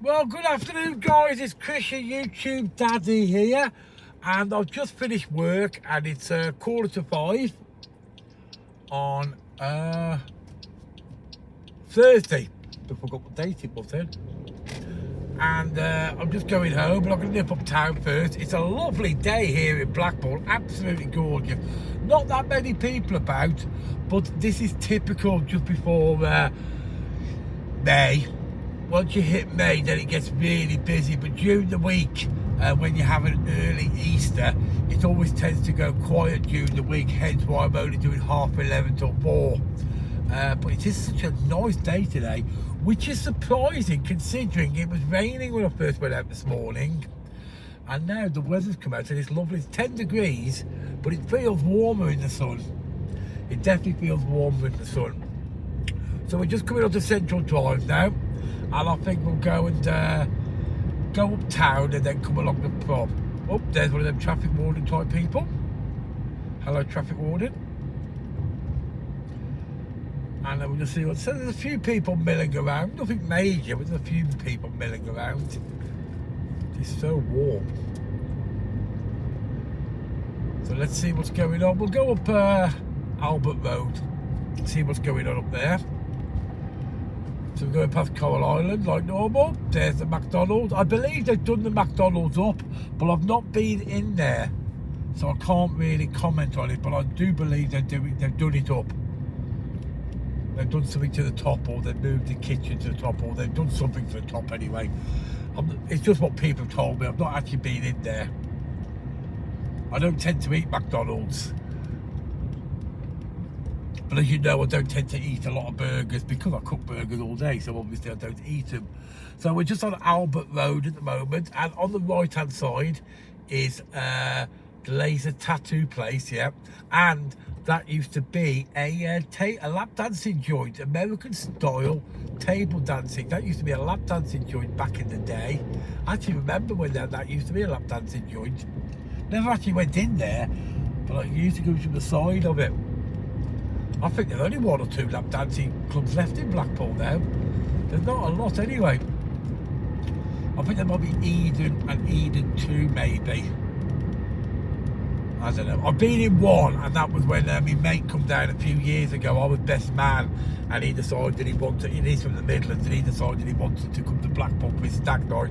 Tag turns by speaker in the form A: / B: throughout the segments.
A: Well, good afternoon, guys. It's Chris, your YouTube daddy here, and I've just finished work, and it's 4:45 on Thursday. I forgot what date it was then. And I'm just going home, but I'm going to nip up town first. It's a lovely day here in Blackpool, absolutely gorgeous. Not that many people about, but this is typical just before May. Once you hit May, then it gets really busy, but during the week, when you have an early Easter, it always tends to go quiet during the week, hence why I'm only doing 11:30 till 4. But it is such a nice day today, which is surprising considering it was raining when I first went out this morning, and now the weather's come out and it's lovely. It's 10 degrees, but it feels warmer in the sun. It definitely feels warmer in the sun. So we're just coming onto Central Drive now, and I think we'll go and go uptown and then come along the prom. Oh, there's one of them traffic warden type people. Hello, traffic warden. And then we'll just see what. So there's a few people milling around, nothing major, but there's a few people milling around. It's so warm. So let's see what's going on. We'll go up Albert Road, see what's going on up there. So we're going past Coral Island like normal. There's the McDonald's. I believe they've done the McDonald's up, but I've not been in there, so I can't really comment on it. But I do believe they've done it up. They've done something to the top, or they've moved the kitchen to the top, or they've done something to the top anyway. It's just what people have told me. I've not actually been in there. I don't tend to eat McDonald's. But as you know, I don't tend to eat a lot of burgers because I cook burgers all day, so obviously I don't eat them. So we're just on Albert Road at the moment, and on the right-hand side is the laser tattoo place, yeah. And that used to be a lap dancing joint, American style table dancing. That used to be a lap dancing joint back in the day. I actually remember when that used to be a lap dancing joint. Never actually went in there, but I used to go to the side of it. I think there's only 1 or 2 lap dancing clubs left in Blackpool now. There's not a lot anyway. I think there might be Eden and Eden 2 maybe. I don't know. I've been in one, and that was when my mate come down a few years ago. I was best man, and he decided he wanted. He's from the Midlands, and he decided he wanted to come to Blackpool for his stag night.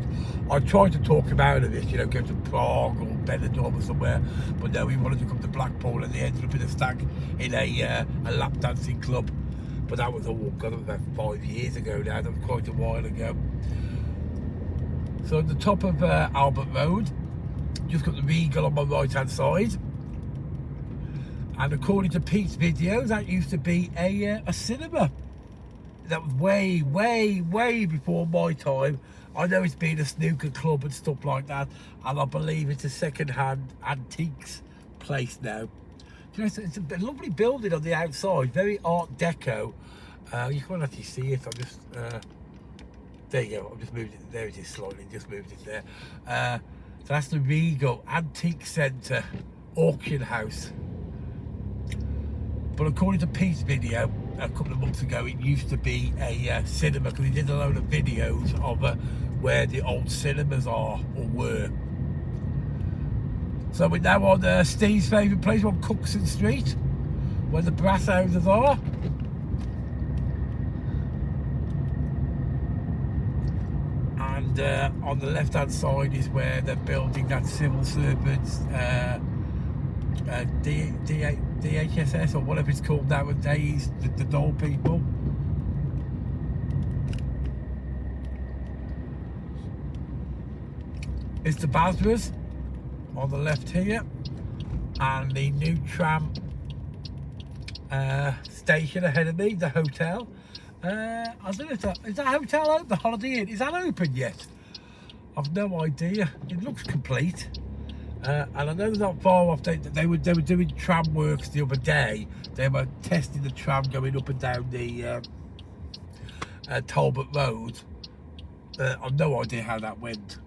A: I tried to talk him out of it, go to Prague or Benidorm or somewhere, but no, he wanted to come to Blackpool, and he ended up in a stag in a lap dancing club. But that was all, God, that was about 5 years ago now. That was quite a while ago. So at the top of Albert Road, just got the Regal on my right hand side, and according to Pete's video, that used to be a cinema. That was way before my time. I know it's been a snooker club and stuff like that, and I believe it's a second-hand antiques place now. It's a lovely building on the outside, very Art Deco. You can't actually see it. I just there you go. I've just moved it. There it is slightly. Just moved it there. So that's the Regal Antique Centre auction house. But according to Pete's video a couple of months ago, it used to be a cinema, because he did a load of videos of where the old cinemas are or were. So we're now on Steve's favourite place, on Cookson Street, where the brass houses are. And on the left hand side is where they're building that civil servants DHSS or whatever it's called nowadays, the doll people. It's the Basras on the left here, and the new tram station ahead of me, the hotel. I don't know if is that hotel open, the Holiday Inn, is that open yet? I've no idea. It looks complete. And I know they're not far off. They were doing tram works the other day. They were testing the tram going up and down the Talbot Road. I've no idea how that went,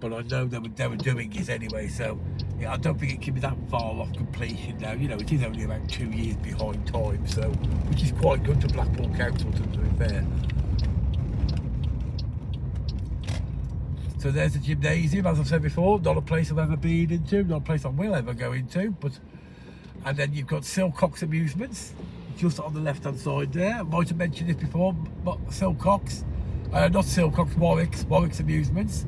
A: but I know they were doing it anyway. So yeah, I don't think it can be that far off completion now. It is only about 2 years behind time, so which is quite good to Blackpool Council, to be fair. So there's the gymnasium, as I've said before, not a place I've ever been into, not a place I will ever go into, but, and then you've got Silcox Amusements, just on the left-hand side there. I might have mentioned this before, but Silcox, not Silcox, Warwick's Amusements.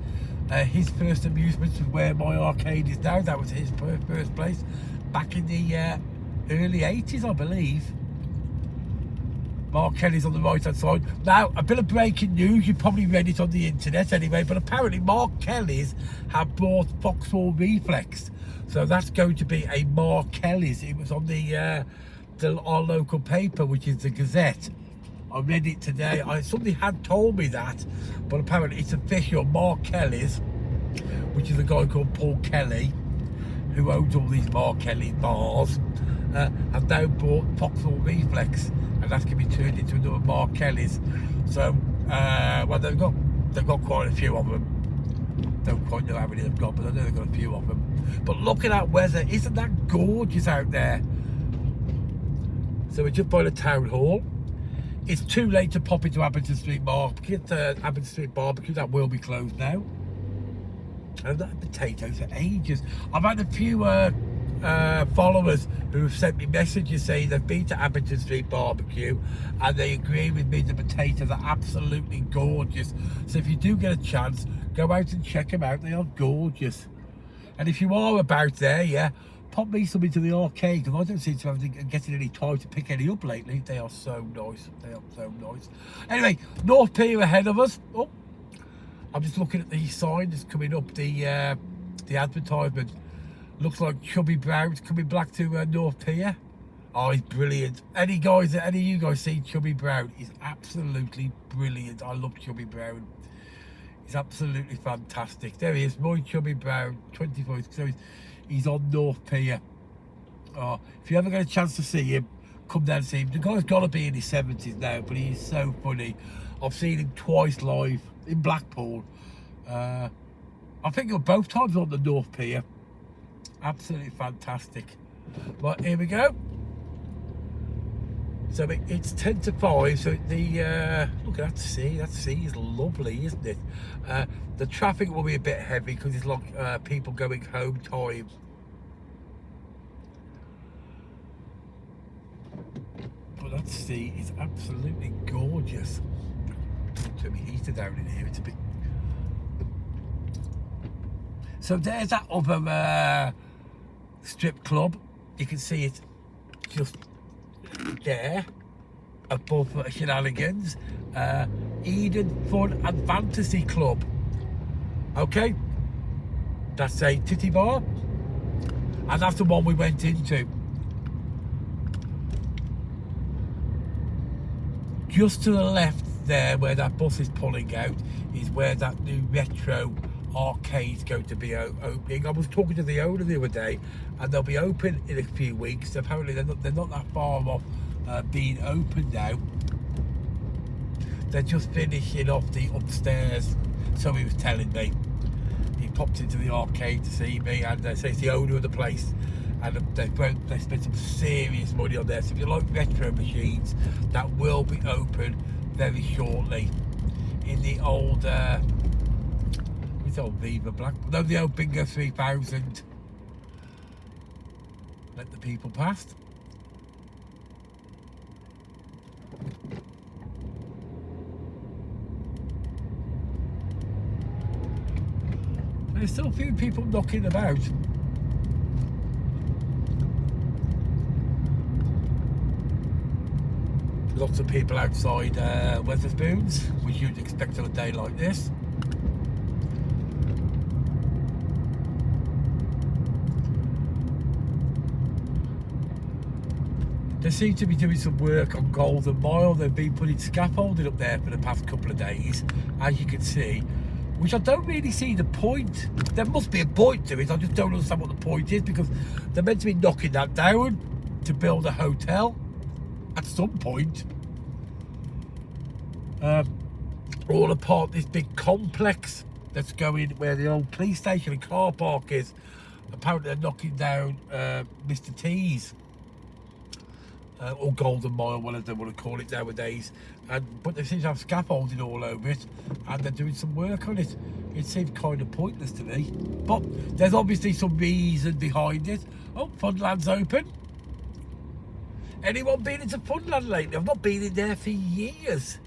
A: His first amusements was where my arcade is now. That was his first place, back in the early 80s, I believe. Mark Kelly's on the right-hand side. Now, a bit of breaking news. You probably read it on the internet anyway, but apparently Mark Kelly's have bought Vauxhall Reflex. So that's going to be a Mark Kelly's. It was on our local paper, which is the Gazette. I read it today. Somebody had told me that, but apparently it's official. Mark Kelly's, which is a guy called Paul Kelly, who owns all these Mark Kelly bars, have now bought Vauxhall Reflex, and that's going to be turned into another Mark Kelly's. So, well, they've got quite a few of them. Don't quite know how many they've got, but I know they've got a few of them. But looking at weather, isn't that gorgeous out there? So we're just by the town hall. It's too late to pop into Abington Street Barbecue. That will be closed now. I've had potatoes for ages. I've had a few followers who have sent me messages saying they've been to Abington Street Barbecue and they agree with me. The potatoes are absolutely gorgeous. So if you do get a chance, go out and check them out. They are gorgeous. And if you are about there, yeah, pop me some into the arcade, because I don't seem to have getting any time to pick any up lately. They are so nice. They are so nice. Anyway, North Pier ahead of us. Oh, I'm just looking at the sign that's coming up, the advertisement. Looks like Chubby Brown's coming back to North Pier. Oh, he's brilliant. Any of you guys see Chubby Brown? He's absolutely brilliant. I love Chubby Brown. He's absolutely fantastic. There he is, Roy Chubby Brown, 24. So he's on North Pier. Oh, if you ever get a chance to see him, come down and see him. The guy's got to be in his 70s now, but he's so funny. I've seen him twice live in Blackpool. I think both times on the North Pier. Absolutely fantastic. Right, here we go. So it's 10 to 5, so look at that sea. That sea is lovely, isn't it? The traffic will be a bit heavy because it's like people going home time. But that sea is absolutely gorgeous. Turn my heater down in here, it's a bit... So there's that other strip club. You can see it just there above Shenanigans. Eden Fun and Fantasy Club. Okay, that's a titty bar, and that's the one we went into. Just to the left there, where that bus is pulling out, is where that new retro arcade's going to be opening. I was talking to the owner the other day, and they'll be open in a few weeks. Apparently they're not that far off being open now. They're just finishing off the upstairs, so he was telling me. He popped into the arcade to see me, and says it's the owner of the place, and they spent some serious money on there. So if you like retro machines, that will be open very shortly in the old old Viva Blackpool. No, the old Bingo 3000. Let the people past. There's still a few people knocking about. Lots of people outside Wetherspoons, which you'd expect on a day like this. They seem to be doing some work on Golden Mile. They've been putting scaffolding up there for the past couple of days, as you can see, which I don't really see the point. There must be a point to it. I just don't understand what the point is, because they're meant to be knocking that down to build a hotel at some point. All a part of this big complex that's going where the old police station and car park is. Apparently they're knocking down Mr. T's. Or Golden Mile, whatever they want to call it nowadays. but they seem to have scaffolding all over it, and they're doing some work on it. It seemed kind of pointless to me, but there's obviously some reason behind it. Oh, Funland's open. Anyone been into Funland lately? I've not been in there for years.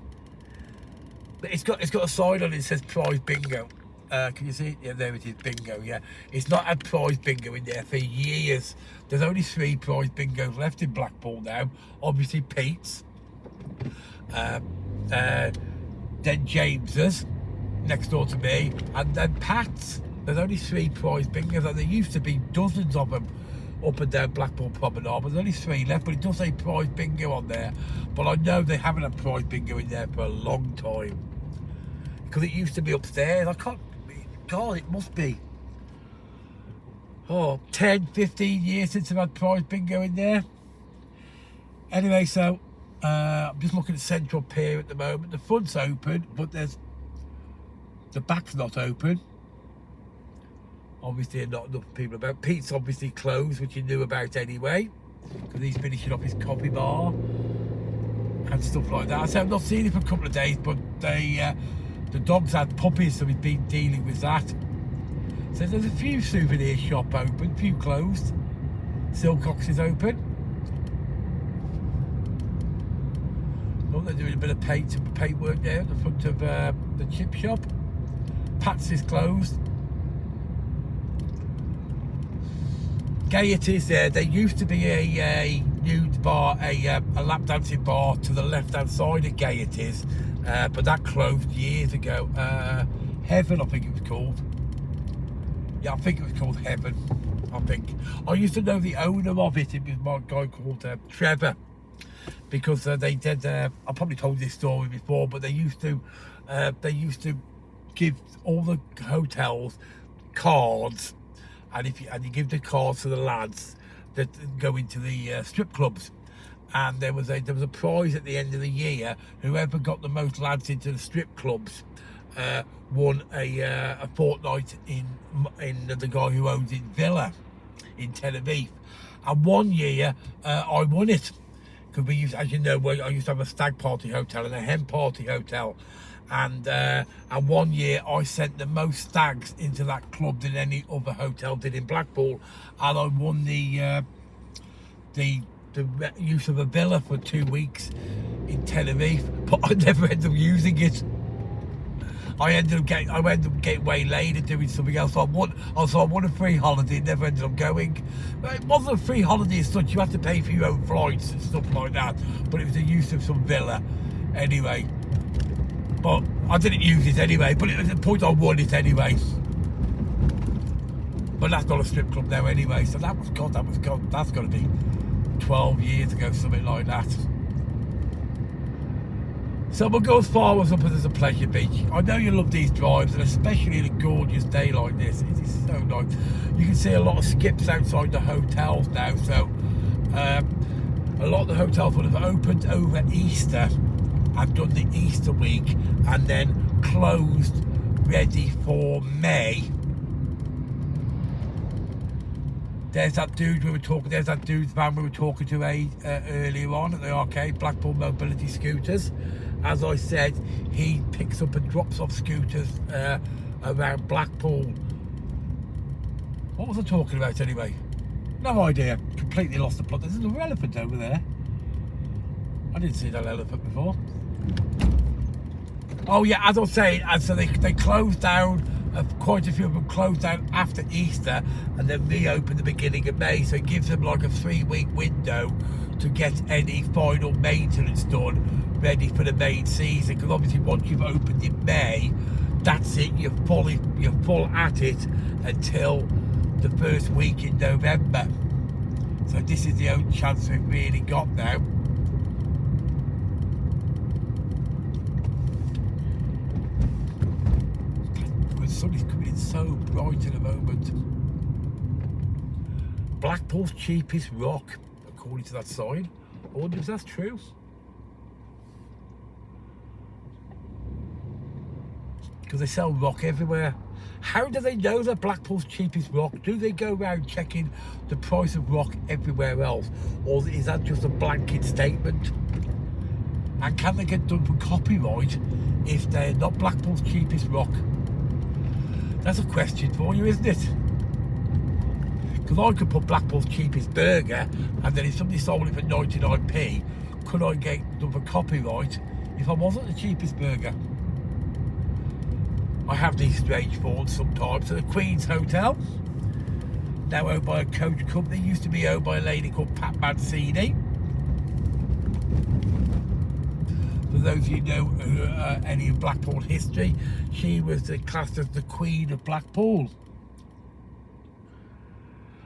A: But it's got a sign on it that says prize bingo. Can you see it? Yeah, there it is, bingo, yeah. It's not had prize bingo in there for years. There's only 3 prize bingos left in Blackpool now. Obviously Pete's. Then James's, next door to me, and then Pat's. There's only 3 prize bingos, and there used to be dozens of them up and down Blackpool Promenade, but there's only 3 left, but it does say prize bingo on there. But I know they haven't had prize bingo in there for a long time, because it used to be upstairs. I can't, God, it must be 10, 15 years since I've had prize bingo in there. Anyway, so I'm just looking at Central Pier at the moment. The front's open, but the back's not open. Obviously, not enough people about. Pete's obviously closed, which you knew about anyway, because he's finishing up his coffee bar and stuff like that. So I've not seen him for a couple of days, but the dog's had puppies, so we've been dealing with that. So there's a few souvenir shop open, a few closed. Silcox is open. Oh, they're doing a bit of paint work there at the front of the chip shop. Pat's is closed. Gaieties there. There used to be a nude bar, a lap dancing bar to the left-hand side of Gaieties, but that closed years ago. Heaven, I think it was called. Yeah, I think it was called Heaven. I think I used to know the owner of it. It was my guy called Trevor, because they did. I probably told this story before, but they used to give all the hotels cards. And you give the cards to the lads that go into the strip clubs, and there was a prize at the end of the year. Whoever got the most lads into the strip clubs won a fortnight in the guy who owns it Villa in Tenerife. And one year I won it, because we used, as you know, I used to have a stag party hotel and a hen party hotel. And one year I sent the most stags into that club than any other hotel did in Blackpool, and I won the use of a villa for 2 weeks in Tenerife, but I never ended up using it. I ended up getting waylaid and doing something else. So I won a free holiday, never ended up going. It wasn't a free holiday as such. You had to pay for your own flights and stuff like that, but it was the use of some villa anyway. But I didn't use it anyway, but it was the point I won it anyway. But that's not a strip club now anyway, so that's got to be 12 years ago, something like that. So we'll go as far as up as a pleasure beach. I know you love these drives, and especially in a gorgeous day like this. It is so nice. You can see a lot of skips outside the hotels now, so a lot of the hotels would have opened over Easter. I've done the Easter week and then closed ready for May. There's that dude we were talking. There's that dude's van we were talking to earlier on at the arcade, Blackpool Mobility Scooters. As I said, he picks up and drops off scooters around Blackpool. What was I talking about anyway? No idea. Completely lost the plot. There's another elephant over there. I didn't see that elephant before. Oh yeah, as I was saying, and so they closed down, quite a few of them closed down after Easter and then reopened the beginning of May, so it gives them like a 3-week window to get any final maintenance done, ready for the main season, because obviously once you've opened in May, that's it, you're full at it until the first week in November. So this is the only chance we've really got now. The sun is coming in so bright at the moment. Blackpool's cheapest rock, according to that sign. I wonder if that's true. Because they sell rock everywhere. How do they know that Blackpool's cheapest rock? Do they go around checking the price of rock everywhere else? Or is that just a blanket statement? And can they get done for copyright if they're not Blackpool's cheapest rock? That's a question for you, isn't it? Because I could put Blackpool's cheapest burger, and then if somebody sold it for 99p, could I get done for copyright if I wasn't the cheapest burger? I have these strange thoughts sometimes. So the Queen's Hotel, now owned by a coach company, used to be owned by a lady called Pat Mancini. For those of you who know any of Blackpool history, she was classed as the Queen of Blackpool.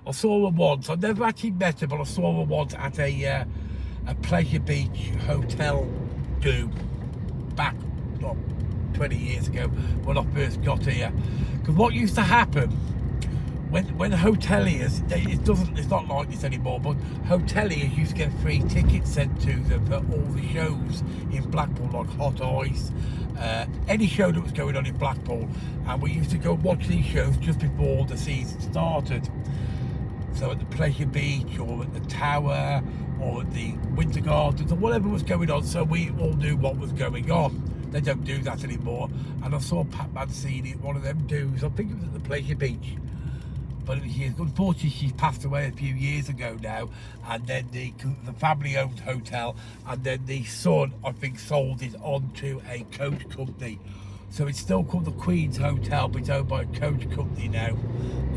A: I saw her once. I never actually met her, but I saw her once at a Pleasure Beach hotel back 20 years ago when I first got here. Because what used to happen when hoteliers, it's not like this anymore, but hoteliers used to get free tickets sent to them for all the shows in Blackpool, like Hot Ice, any show that was going on in Blackpool, and we used to go watch these shows just before the season started. So at the Pleasure Beach, or at the Tower, or at the Winter Gardens, or whatever was going on, so we all knew what was going on. They don't do that anymore. And I saw Pat Mancini at one of them do's. I think it was at the Pleasure Beach. But it was years. Unfortunately, she passed away a few years ago now. And then the family-owned hotel, and then the son, I think, sold it on to a coach company. So it's still called the Queen's Hotel, but it's owned by a coach company now.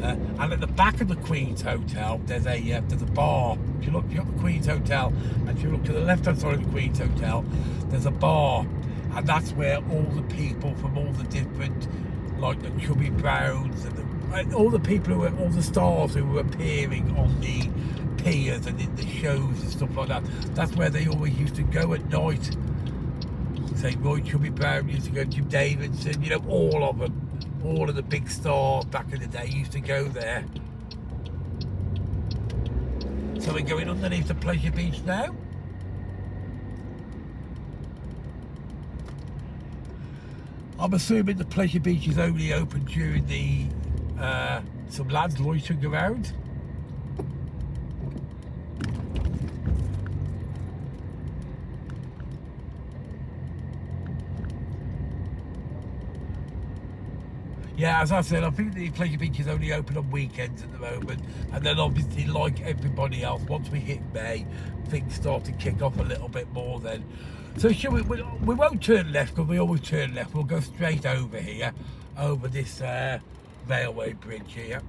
A: And at the back of the Queen's Hotel, there's a bar. If you look at the Queen's Hotel, and if you look to the left-hand side of the Queen's Hotel, there's a bar. And that's where all the people from all the different, like the Chubby Browns and all the people all the stars who were appearing on the piers and in the shows and stuff like that, that's where they always used to go at night. Say Roy Chubby Brown used to go, Jim Davidson, you know, all of them, all of the big stars back in the day used to go there. So we're going underneath the Pleasure Beach now. I'm assuming the Pleasure Beach is only open during the some lads loitering around. Yeah, as I said, I think the Pleasure Beach is only open on weekends at the moment, and then obviously, like everybody else, once we hit May, things start to kick off a little bit more then. So we won't turn left, because we always turn left. We'll go straight over here, over this railway bridge here.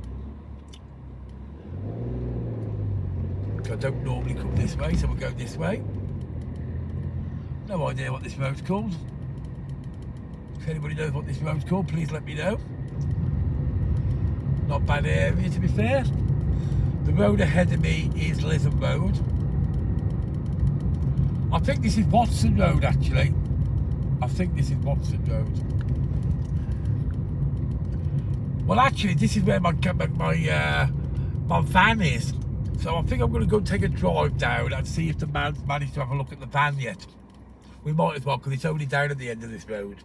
A: I don't normally come this way, so we'll go this way. No idea what this road's called. If anybody knows what this road's called, please let me know. Not bad area, to be fair. The road ahead of me is Lytham Road. I think this is Watson Road, actually. I think this is Watson Road. Well, actually, this is where my van is. So I think I'm going to go take a drive down and see if the man's managed to have a look at the van yet. We might as well, because it's only down at the end of this road.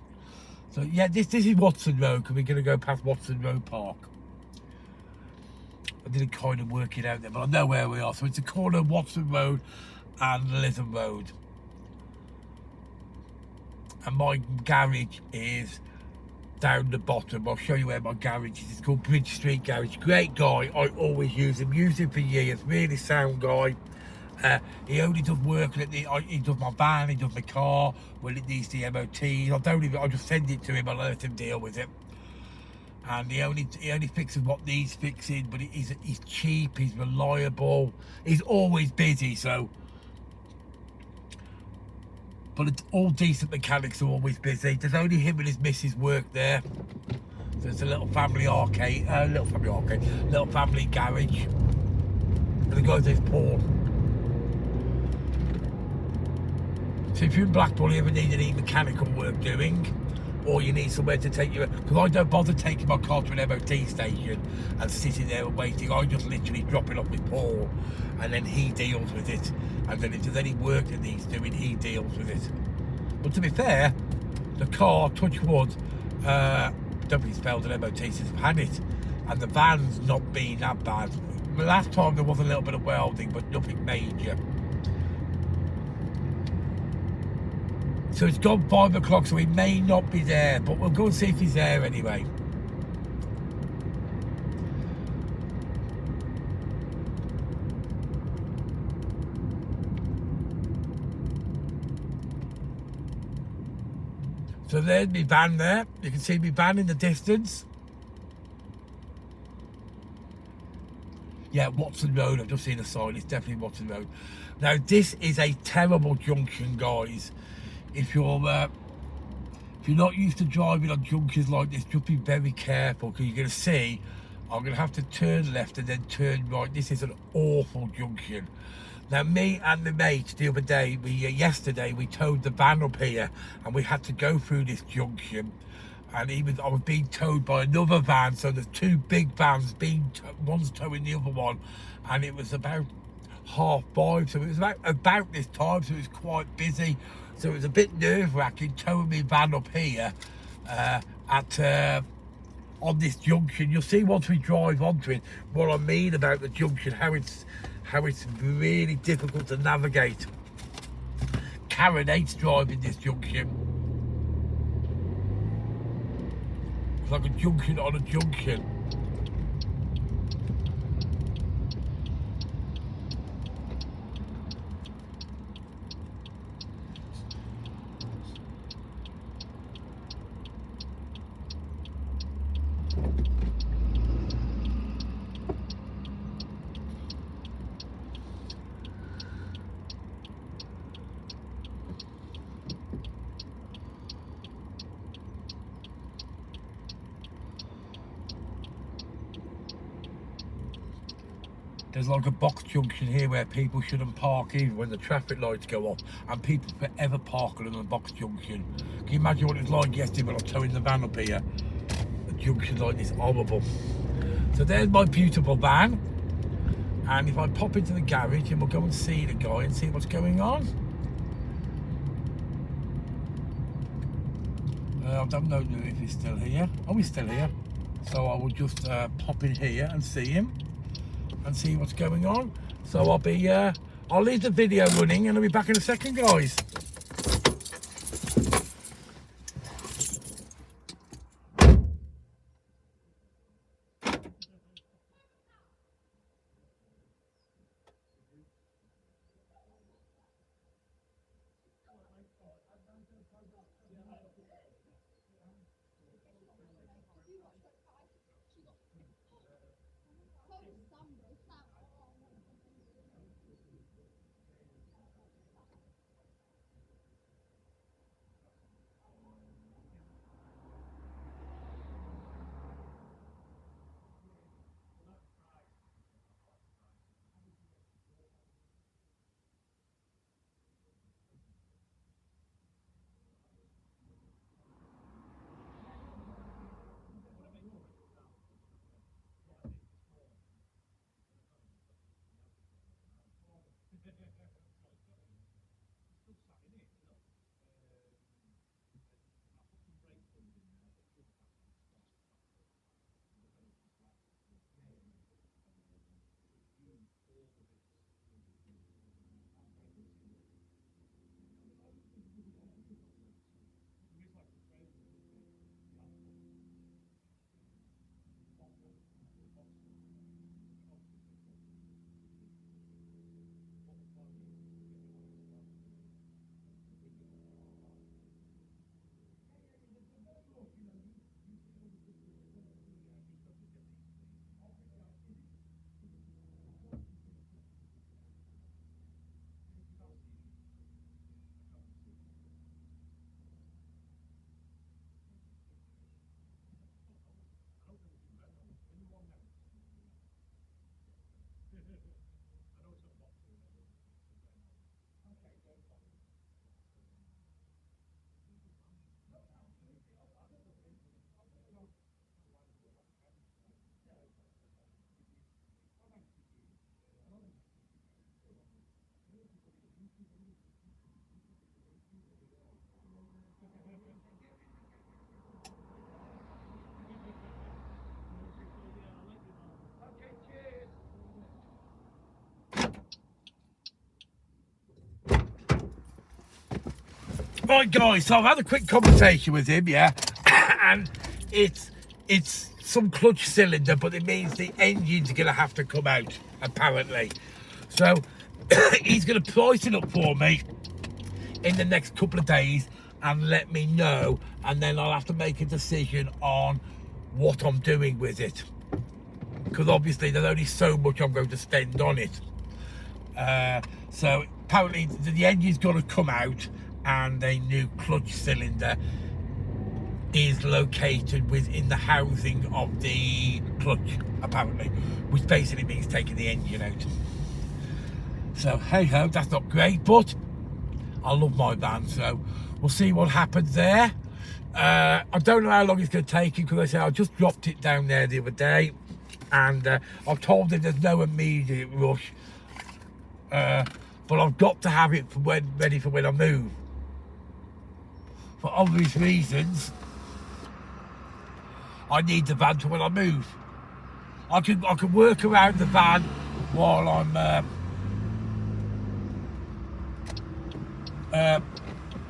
A: So yeah, this is Watson Road, because we're going to go past Watson Road Park. I didn't kind of work it out there, but I know where we are. So it's the corner of Watson Road and Lytham Road. And my garage is down the bottom. I'll show you where my garage is. It's called Bridge Street Garage. Great guy. I always use him. Used him for years. Really sound guy. He only does work. He does my van. He does my car when it needs the MOT. I just send it to him. I let him deal with it. And he only fixes what needs fixing. But he's cheap. He's reliable. He's always busy. So. But it's all decent mechanics are always busy. There's only him and his missus work there. So it's a little family arcade, little family garage. And the guy's name's Paul. So if you're in Blackpool, you ever need any mechanical work doing, or you need somewhere to take you, because I don't bother taking my car to an MOT station and sitting there and waiting. I just literally drop it off with Paul, and then he deals with it. And then if there's any work that needs doing, he deals with it. But to be fair, the car, touch wood, don't think it's failed an MOT since I've had it, and the van's not been that bad. The last time there was a little bit of welding, but nothing major. So it's gone 5 o'clock, so he may not be there, but we'll go and see if he's there anyway. So there's my van there. You can see my van in the distance. Yeah, Watson Road. I've just seen a sign. It's definitely Watson Road. Now, this is a terrible junction, guys. If you're not used to driving on junctions like this, just be very careful, because you're going to see I'm going to have to turn left and then turn right. This is an awful junction. Now, me and the mate the other day, yesterday, we towed the van up here, and we had to go through this junction. And I was being towed by another van, so there's two big vans, one's towing the other one, and it was about 5:30, so it was about this time, so it was quite busy. So it was a bit nerve-wracking towing my van up here on this junction. You'll see once we drive onto it what I mean about the junction, how it's really difficult to navigate. Karen hates driving this junction. It's like a junction on a junction. There's like a box junction here where people shouldn't park even when the traffic lights go off, and people forever park on a box junction. Can you imagine what it's like yesterday when I was towing the van up here? A junction like this, horrible. So there's my beautiful van, and if I pop into the garage and we'll go and see the guy and see what's going on. I don't know if he's still here. Oh, he's still here. So I will just pop in here and see him and see what's going on. So I'll leave the video running and I'll be back in a second, guys. Right, guys, so I've had a quick conversation with him, yeah, and it's some clutch cylinder, but it means the engine's going to have to come out, apparently. So he's going to price it up for me in the next couple of days and let me know, and then I'll have to make a decision on what I'm doing with it, because obviously there's only so much I'm going to spend on it. So apparently the engine's got to come out, and a new clutch cylinder is located within the housing of the clutch, apparently, which basically means taking the engine out. So hey ho, that's not great, but I love my van, so we'll see what happens there. I don't know how long it's going to take him, because I say I just dropped it down there the other day, and I've told him there's no immediate rush, but I've got to have it ready for when I move. For obvious reasons, I need the van for when I move. I can work around the van while I'm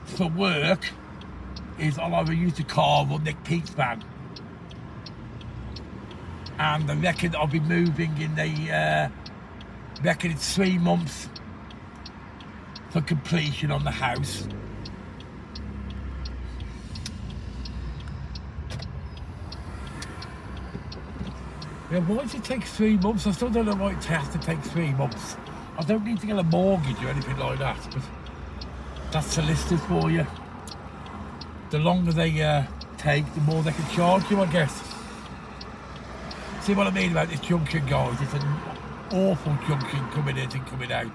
A: for work. I'll either use the car or Nick Pete's van, and I reckon I'll be moving in the reckon it's 3 months for completion on the house. Yeah, why does it take 3 months? I still don't know why it has to take 3 months. I don't need to get a mortgage or anything like that, but that's solicitors for you. The longer they take, the more they can charge you, I guess. See what I mean about this junction, guys? It's an awful junction coming in and coming out.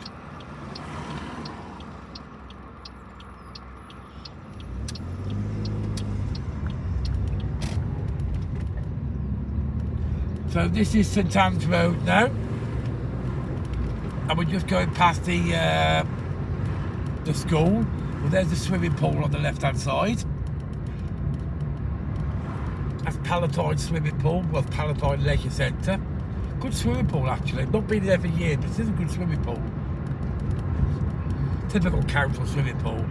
A: So this is St Anne's Road now, and we're just going past the school. Well, there's the swimming pool on the left-hand side. That's Palatine Swimming Pool, well, Palatine Leisure Centre. Good swimming pool, actually. Not been there for years, but it is a good swimming pool. Typical council swimming pool.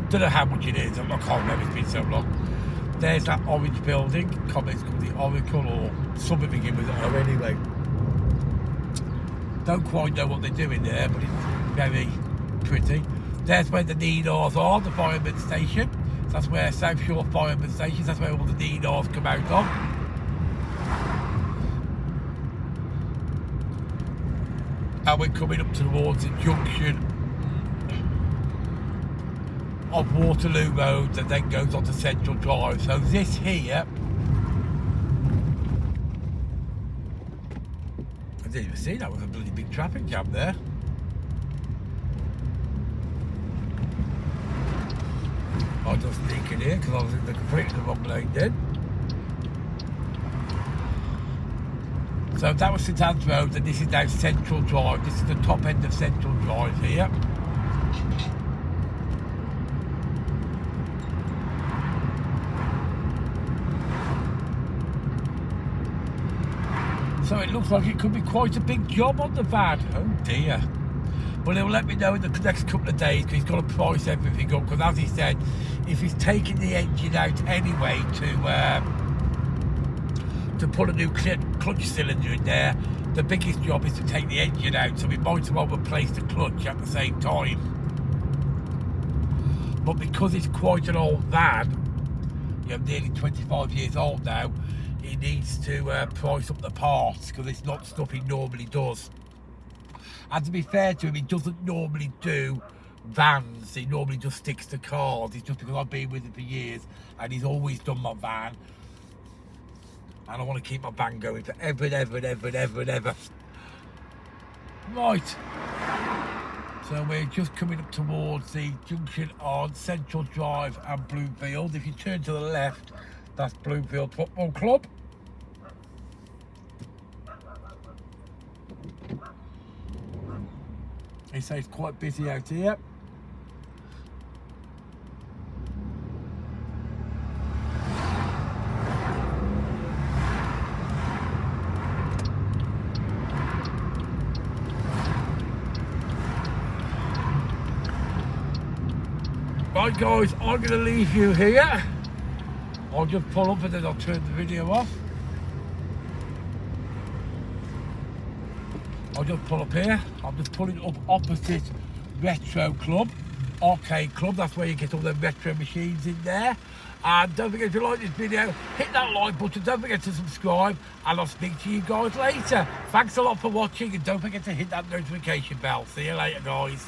A: Don't know how much it is. I can't remember, it's been so long. There's that orange building. It's called the Oracle, or something begin with O anyway. Don't quite know what they're doing there, but it's very pretty. There's where the Needars are, the fireman station. So that's where South Shore Fireman Station, that's where all the Needars come out of. And we're coming up towards the junction of Waterloo Road that then goes on to Central Drive. So this here, I didn't even see that was a bloody big traffic jam there. I just sneak in here because I was in the completely wrong lane then. So that was St Anne's Road, and this is now Central Drive. This is the top end of Central Drive here. So it looks like it could be quite a big job on the van. Oh dear. But he'll let me know in the next couple of days, because he's got to price everything up. Because as he said, if he's taking the engine out anyway to put a new clutch cylinder in there, the biggest job is to take the engine out. So we might as well replace the clutch at the same time. But because it's quite an old van, nearly 25 years old now, he needs to price up the parts, because it's not stuff he normally does. And to be fair to him, he doesn't normally do vans. He normally just sticks to cars. It's just because I've been with him for years, and he's always done my van. And I want to keep my van going forever and ever and ever and ever and ever. Right. So we're just coming up towards the junction on Central Drive and Bloomfield. If you turn to the left, that's Bloomfield Football Club. They say it's quite busy out here. Right guys, I'm going to leave you here. I'll just pull up and then I'll turn the video off. I'll just pull up here. I'm just pulling up opposite Retro Club, Arcade Club. That's where you get all the retro machines in there. And don't forget, if you like this video, hit that like button. Don't forget to subscribe, and I'll speak to you guys later. Thanks a lot for watching, and don't forget to hit that notification bell. See you later, guys.